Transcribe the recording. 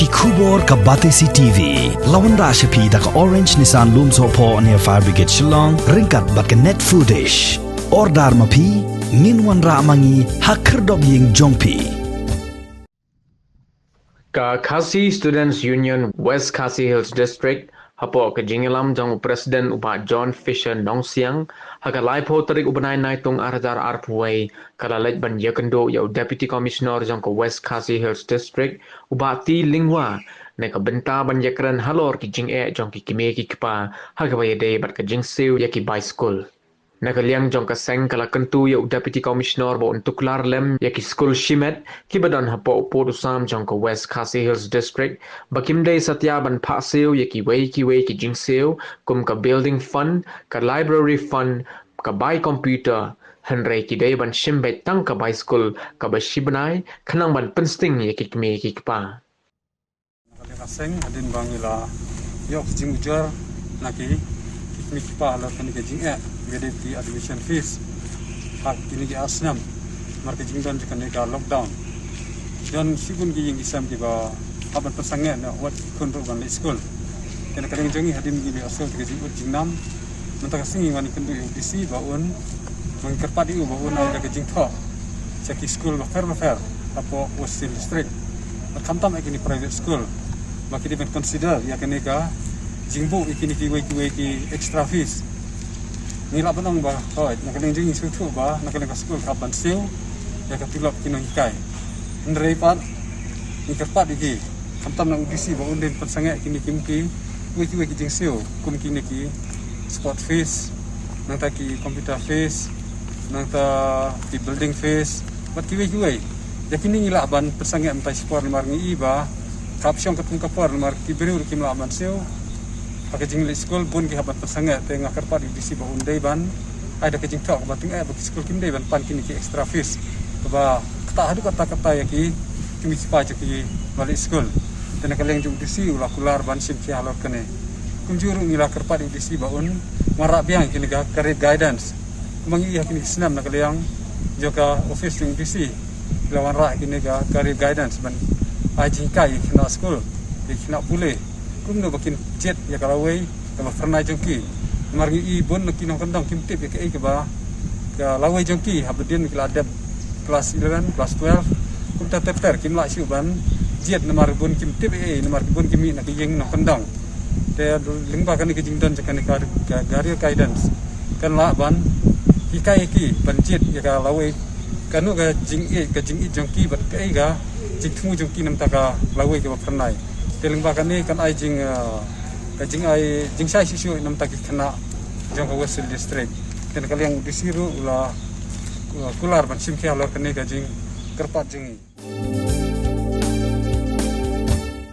Kubor ka Batesi TV. Lawan Rashapi da ka Orange Nissan Loom Sopo near Fire Brigade Shillong. Ringkat bat ka net foodish. Ordar mapi. Minwan ra mangi hakerdog ying jongpi. Ka Khasi Students Union West Khasi Hills District hapo ka Jingilam jang President upa John Fisher Nong Siang haka laipo tarik ubanay naitung arajar arpway kalalaj ban Ïakynduh yau Deputy Commissioner jang ka West Khasi Hills District uba ti lingwa na ka benta ban yakran Halor ki Jingsiew jang ki kime ki kipa haka bayade bat ka Jingsiew yaki by Skul. Nakaliang jong kaseng kala kentu ya Deputy Commissioner bo untuk lar lem ya ki Skul Shimet ki badan hapo upod usam jong ka West Khasi Hills District bakim day satyaban paseo ya ki wei ki Jingsiew kum ka building fund ka library fund ka buy computer henry ki day ban shimbet tang ka by Skul ka ba shibnai kanang ban pensting ya ki kme ki pa kaseng adin bangila yok Jingsiew naki mikpa Halor kani ke Jingsiew gede ti admission fees hak kini ke asnam marke Jingsiew jika neka lockdown dan sibun ki yang isam ki ba aban pasangan na wat kontrol ban school kena kadang jangi hadim gi asal ke Jingnam mentaka singi wani kendu UPC ba un mengkerpadi u ba un ada ke Jingsiew ceki school ba fair apo West District kamtam ekini private school maki di consider ya keneka Jingbu ikini ki extra fees. Nila benang ba, hoi, nakaling jing sutu ba, nakaling school kapan siu, ya katulap kino hikai. Ndrei pat, nikerpat iki, kamtam na UDC ba unden pansangay kini kimki, wiki Jingsiew, kum kini ki sport fees, nang ta ki computer fees, nang ta ki building fees, mat ki wiki. Ya kini nila ban pansangay mtai sport lemar ngi ba, kapsyong kapung kapor lemar ki beriu kim laban siu. Pakai jingli school pun ki habat pasangat tengah kerpat di bisi ba undai ban ada ke Jingsiew ba tengah ba school kim dai ban pan kini ki extra fees ba kata adu kata ya ki kimi sipa ki balik school dan kaleng ju disi ulah kular ban sim ki Halor kene kunjuru ngila kerpat di bisi ba un marak biang kini ga career guidance mangi ya kini senam nak kaleng joka office di disi lawan rak kini ga career guidance ban aji kai kena school di kena boleh kum no bakin jet ya kalawai ka pernah jongki margi i bon no kinong kandang kim tip ya ke ba ka lawai jongki habdien kila adab kelas 11 kelas 12 kum ta teper kim la siu ban jet nomor bon kim tip nomor bon kim na ki yeng no kandang te lingba kan ki jingdan jakan ka garia guidance kan la ban hikai ki ban jet ya ka lawai kanu ka jing jongki bat kai ga jingmu jongki nam ta ka lawai ka pernah Teling bahkan ni kan ai Jingsiew sisu nam taki kena jong West District. Kena kali yang disiru ulah kular ban sim ki Halor kene ka jing kerpat jingi.